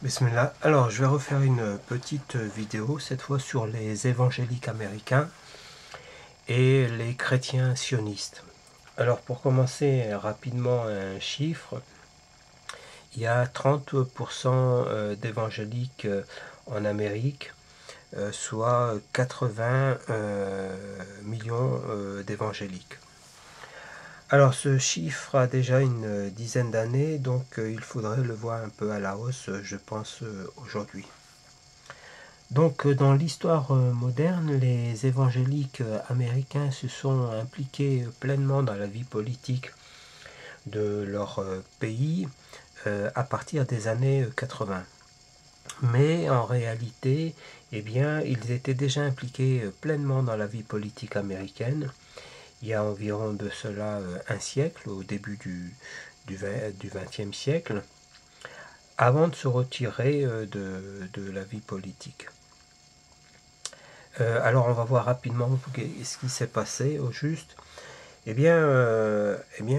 Bismillah. Alors, je vais refaire une petite vidéo, cette fois sur les évangéliques américains et les chrétiens sionistes. Alors, pour commencer rapidement un chiffre, il y a 30% d'évangéliques en Amérique, soit 80 millions d'évangéliques. Alors, ce chiffre a déjà une dizaine d'années, donc il faudrait le voir un peu à la hausse, je pense, aujourd'hui. Donc, dans l'histoire moderne, les évangéliques américains se sont impliqués pleinement dans la vie politique de leur pays à partir des années 80. Mais en réalité, eh bien, ils étaient déjà impliqués pleinement dans la vie politique américaine il y a environ de cela un siècle, au début du XXe siècle, avant de se retirer de la vie politique. Alors on va voir rapidement ce qui s'est passé au juste. Eh bien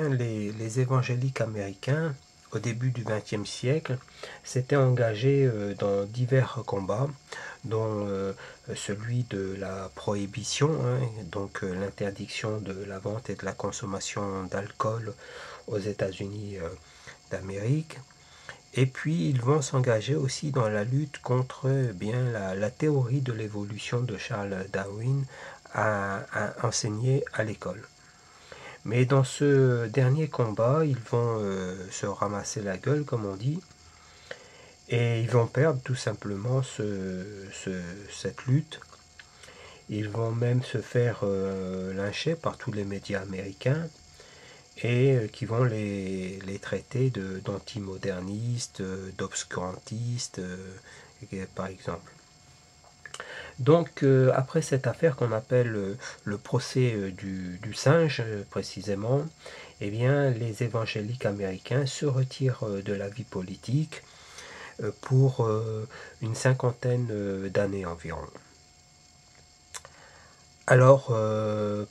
les évangéliques américains, au début du XXe siècle, s'étaient engagés dans divers combats, dont celui de la prohibition, hein, donc l'interdiction de la vente et de la consommation d'alcool aux États-Unis d'Amérique. Et puis ils vont s'engager aussi dans la lutte contre la théorie de l'évolution de Charles Darwin à enseigner à l'école. Mais dans ce dernier combat, ils vont se ramasser la gueule, comme on dit, et ils vont perdre tout simplement cette lutte. Ils vont même se faire lyncher par tous les médias américains et qui vont les traiter d'antimodernistes, d'obscurantistes, par exemple. Donc, après cette affaire qu'on appelle le procès du singe, précisément, eh bien, les évangéliques américains se retirent de la vie politique pour une cinquantaine d'années environ. Alors,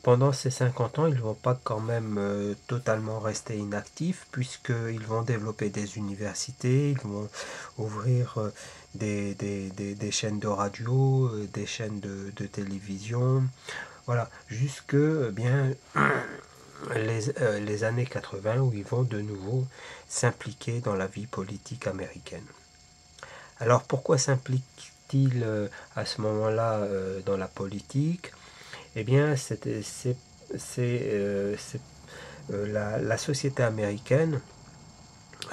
pendant ces 50 ans, ils ne vont pas quand même totalement rester inactifs, puisqu'ils vont développer des universités, ils vont ouvrir des chaînes de radio, des chaînes de télévision, voilà, jusque bien les années 80 où ils vont de nouveau s'impliquer dans la vie politique américaine. Alors pourquoi s'impliquent-ils à ce moment-là dans la politique? Eh bien, la société américaine,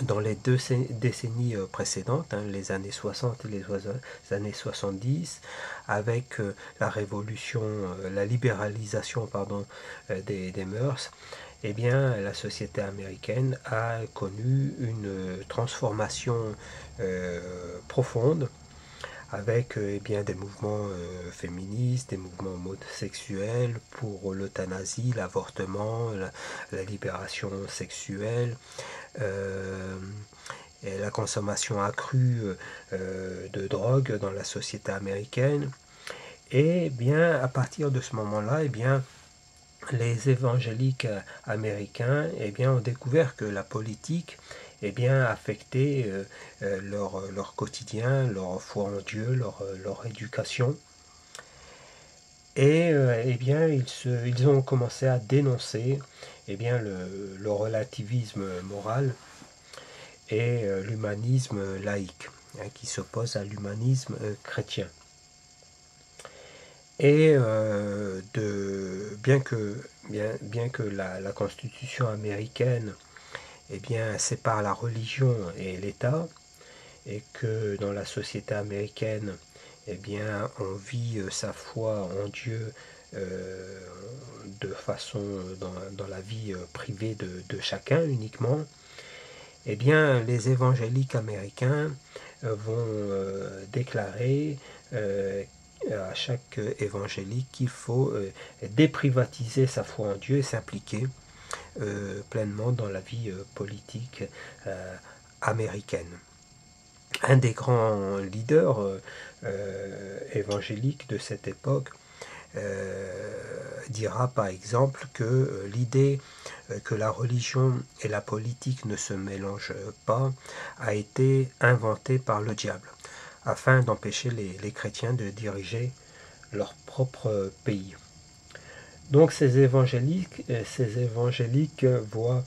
dans les deux décennies précédentes, hein, les années 60 et les années 70, avec la révolution, la libéralisation des mœurs, eh bien, la société américaine a connu une transformation profonde avec eh bien, des mouvements féministes, des mouvements homosexuels pour l'euthanasie, l'avortement, la libération sexuelle, euh, et la consommation accrue de drogue dans la société américaine. Et bien, à partir de ce moment-là, eh bien, les évangéliques américains eh bien, ont découvert que la politique eh bien, affectait leur quotidien, leur foi en Dieu, leur éducation. Et eh bien, ils ont commencé à dénoncer eh bien, le relativisme moral et l'humanisme laïque, hein, qui s'oppose à l'humanisme chrétien. Et bien que la Constitution américaine eh bien, sépare la religion et l'État, et que dans la société américaine, eh bien, on vit sa foi en Dieu euh, de façon dans la vie privée de chacun uniquement, eh bien, les évangéliques américains vont déclarer à chaque évangélique qu'il faut déprivatiser sa foi en Dieu et s'impliquer pleinement dans la vie politique américaine. Un des grands leaders évangéliques de cette époque, dira par exemple que l'idée que la religion et la politique ne se mélangent pas a été inventée par le diable afin d'empêcher les chrétiens de diriger leur propre pays. Donc ces évangéliques voient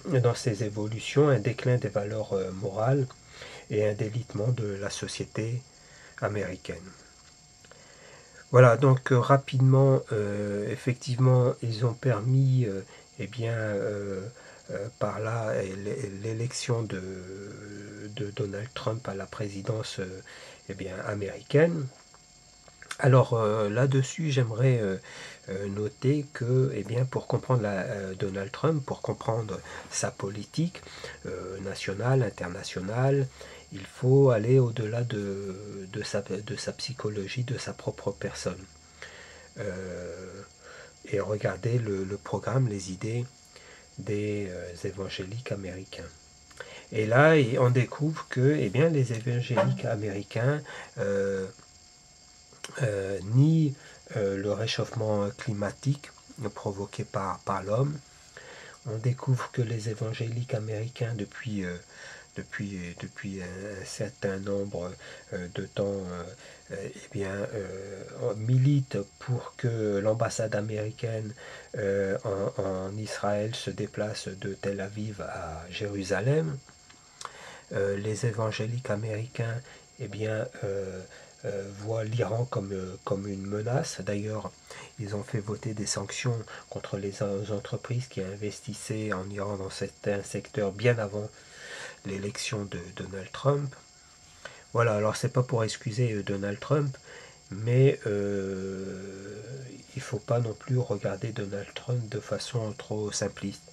dans ces évolutions un déclin des valeurs morales et un délitement de la société américaine. Voilà, donc rapidement, effectivement, ils ont permis par là l'élection de Donald Trump à la présidence américaine. Alors là-dessus, j'aimerais noter que pour comprendre Donald Trump, pour comprendre sa politique nationale, internationale, il faut aller au-delà de sa psychologie, de sa propre personne. Et regarder le programme, les idées des évangéliques américains. Et là, on découvre que les évangéliques américains nient le réchauffement climatique provoqué par l'homme. On découvre que les évangéliques américains, depuis un certain nombre de temps, militent pour que l'ambassade américaine en Israël se déplace de Tel Aviv à Jérusalem. Les évangéliques américains voient l'Iran comme une menace. D'ailleurs, ils ont fait voter des sanctions contre les entreprises qui investissaient en Iran dans certains secteurs bien avant l'élection de Donald Trump. Voilà, alors c'est pas pour excuser Donald Trump, mais il faut pas non plus regarder Donald Trump de façon trop simpliste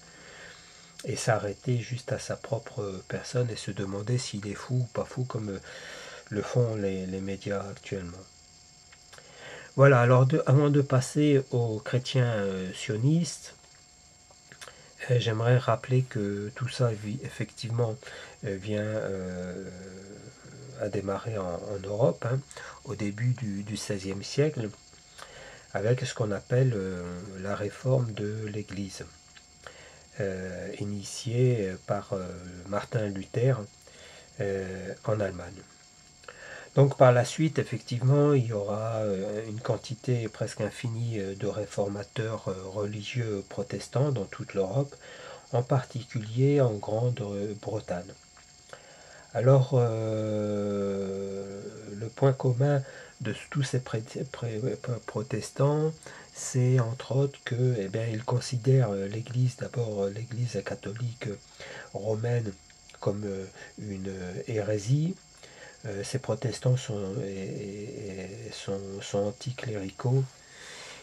et s'arrêter juste à sa propre personne et se demander s'il est fou ou pas fou comme le font les médias actuellement. Voilà, alors avant de passer aux chrétiens sionistes, j'aimerais rappeler que tout ça effectivement vient à démarrer en Europe, au début du XVIe siècle, avec ce qu'on appelle la réforme de l'Église, initiée par Martin Luther en Allemagne. Donc par la suite, effectivement, il y aura une quantité presque infinie de réformateurs religieux protestants dans toute l'Europe, en particulier en Grande-Bretagne. Alors, le point commun de tous ces protestants, c'est entre autres que, ils considèrent l'Église, d'abord l'Église catholique romaine, comme une hérésie. Ces protestants sont anticléricaux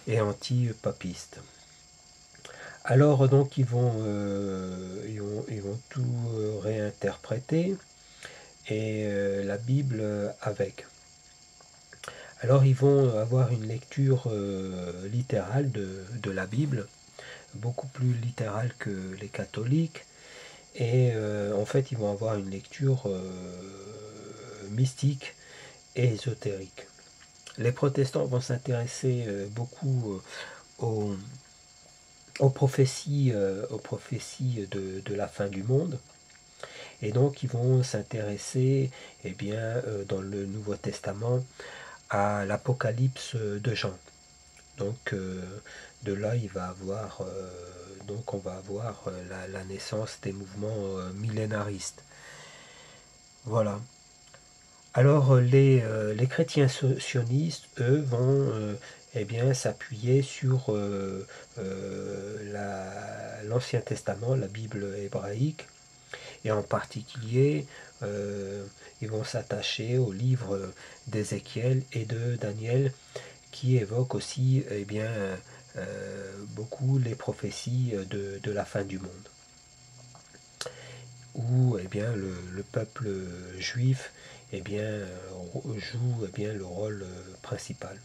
et anti-papistes. Alors donc ils vont tout réinterpréter et la Bible avec. Alors ils vont avoir une lecture littérale de la Bible, beaucoup plus littérale que les catholiques, et en fait ils vont avoir une lecture mystique et ésotérique. Les protestants vont s'intéresser beaucoup aux prophéties de la fin du monde. Et donc ils vont s'intéresser dans le Nouveau Testament à l'Apocalypse de Jean. Donc de là on va avoir la naissance des mouvements millénaristes. Voilà. Alors les chrétiens sionistes, eux, vont s'appuyer sur l'Ancien Testament, la Bible hébraïque, et en particulier ils vont s'attacher au livre d'Ézéchiel et de Daniel, qui évoquent aussi beaucoup les prophéties de la fin du monde, où le peuple juif joue le rôle principal.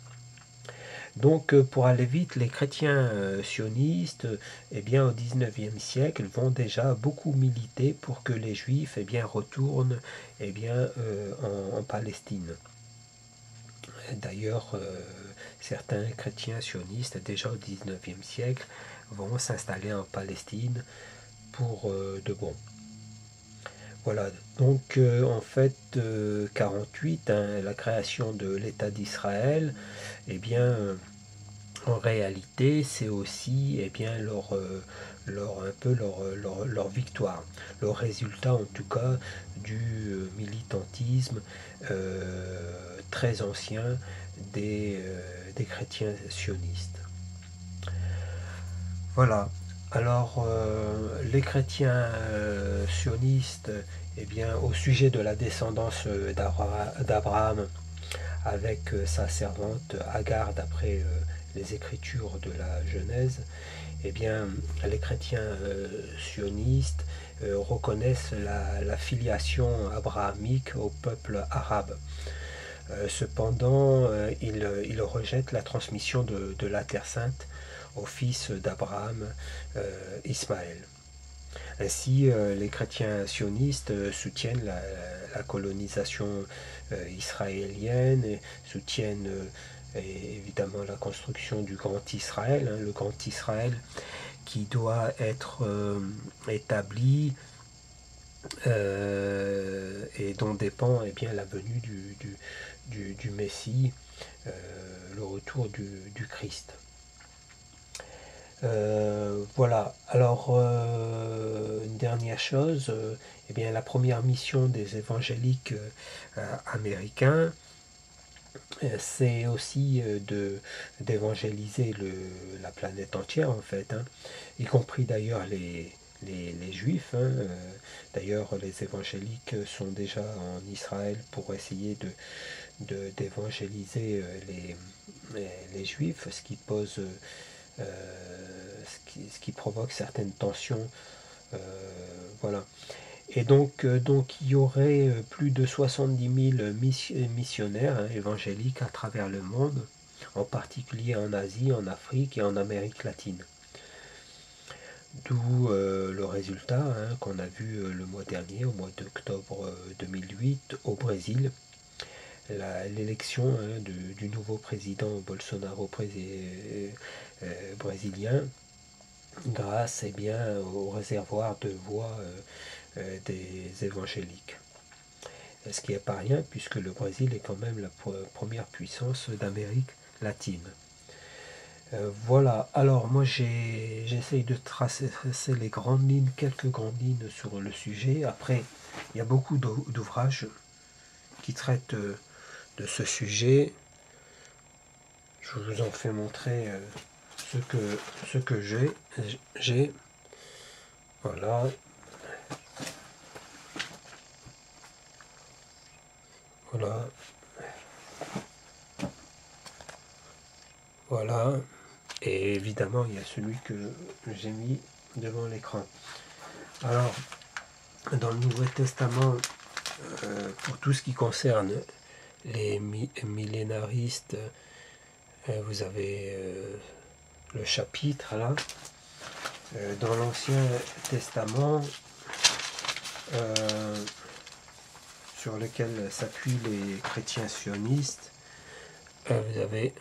Donc pour aller vite, les chrétiens sionistes au XIXe siècle vont déjà beaucoup militer pour que les juifs retournent en Palestine. D'ailleurs certains chrétiens sionistes, déjà au XIXe siècle, vont s'installer en Palestine pour de bon. Voilà, donc en fait, 48, hein, la création de l'État d'Israël, eh bien, en réalité, c'est aussi leur victoire, le résultat en tout cas du militantisme très ancien des chrétiens sionistes. Voilà. Alors, les chrétiens sionistes, eh bien, au sujet de la descendance d'Abraham avec sa servante Agar, d'après les écritures de la Genèse, eh bien, les chrétiens sionistes reconnaissent la filiation abrahamique au peuple arabe. Cependant, ils rejettent la transmission de la Terre Sainte au fils d'Abraham, Ismaël. Ainsi, les chrétiens sionistes soutiennent la colonisation israélienne, et soutiennent évidemment la construction du Grand Israël, hein, le Grand Israël qui doit être établi et dont dépend bien, la venue du Messie, le retour du Christ. Voilà, alors une dernière chose, eh bien, la première mission des évangéliques américains, c'est aussi d'évangéliser la planète entière en fait, hein, y compris d'ailleurs les juifs, hein. D'ailleurs les évangéliques sont déjà en Israël pour essayer d'évangéliser les juifs, ce qui pose ce qui provoque certaines tensions. Voilà. Et donc il y aurait plus de 70 000 missionnaires, hein, évangéliques à travers le monde, en particulier en Asie, en Afrique et en Amérique latine. D'où le résultat, hein, qu'on a vu le mois dernier, au mois d'octobre 2008, au Brésil, l'élection, hein, du nouveau président Bolsonaro brésilien, grâce bien, au réservoir de voix des évangéliques. Ce qui n'est pas rien, puisque le Brésil est quand même la première puissance d'Amérique latine. Voilà, alors moi j'essaye de tracer les grandes lignes, quelques grandes lignes sur le sujet. Après, il y a beaucoup d'ouvrages qui traitent de ce sujet. Je vous en fais montrer ce que j'ai. Voilà. Voilà. Voilà. Et évidemment, il y a celui que j'ai mis devant l'écran. Alors, dans le Nouveau Testament, pour tout ce qui concerne les millénaristes, vous avez le chapitre là. Dans l'Ancien Testament, sur lequel s'appuient les chrétiens sionistes, vous avez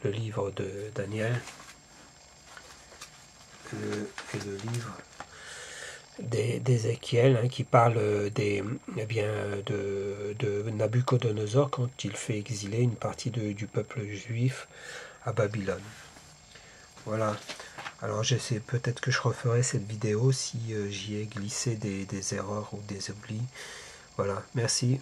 le livre de Daniel et le livre d'Ézéchiel, hein, qui parle de Nabuchodonosor quand il fait exiler une partie du peuple juif à Babylone. Voilà. Alors j'essaie, peut-être que je referai cette vidéo si j'y ai glissé des erreurs ou des oublis. Voilà, merci.